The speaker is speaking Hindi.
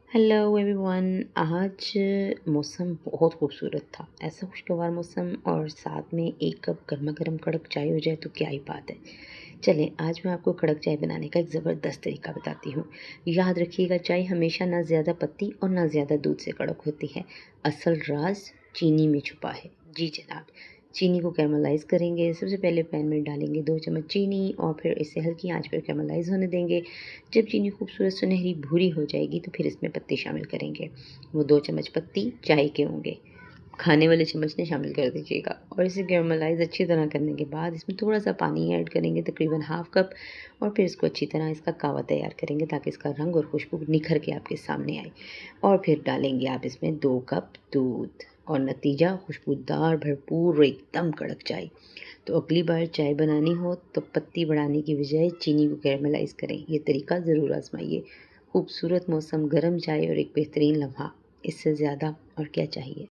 Hello everyone. आज मौसम बहुत खूबसूरत था। ऐसा खुशगवार मौसम और साथ में एक कप गर्मा गर्म कड़क चाय हो जाए तो क्या ही बात है। चलें, आज मैं आपको कड़क चाय बनाने का एक ज़बरदस्त तरीका बताती हूँ। याद रखिएगा, चाय हमेशा ना ज़्यादा पत्ती और ना ज़्यादा दूध से कड़क होती है। असल राज चीनी में छुपा है। जी जनाब। चीनी को कैरमलाइज़ करेंगे। सबसे पहले पैन में डालेंगे 2 चम्मच चीनी और फिर इसे हल्की आंच पर कैरमलाइज़ होने देंगे। जब चीनी खूबसूरत सुनहरी भूरी हो जाएगी तो फिर इसमें पत्ती शामिल करेंगे। वो 2 चम्मच पत्ती चाय के होंगे, खाने वाले चम्मच ने शामिल कर दीजिएगा। और इसे कैरमलाइज़ अच्छी तरह करने के बाद इसमें थोड़ा-सा पानी ऐड करेंगे, तकरीबन हाफ़ कप। और फिर इसको अच्छी तरह इसका कावा तैयार करेंगे ताकि इसका रंग और खुशबू निखर के आपके सामने आए। और फिर डालेंगे आप इसमें 2 कप दूध और नतीजा खुशबूदार, भरपूर और एकदम कड़क चाय। तो अगली बार चाय बनानी हो तो पत्ती बढ़ाने की बजाय चीनी को कैरमलाइज़ करें। ये तरीका ज़रूर आज़माइए। खूबसूरत मौसम, गर्म चाय और एक बेहतरीन लम्हा, इससे ज़्यादा और क्या चाहिए।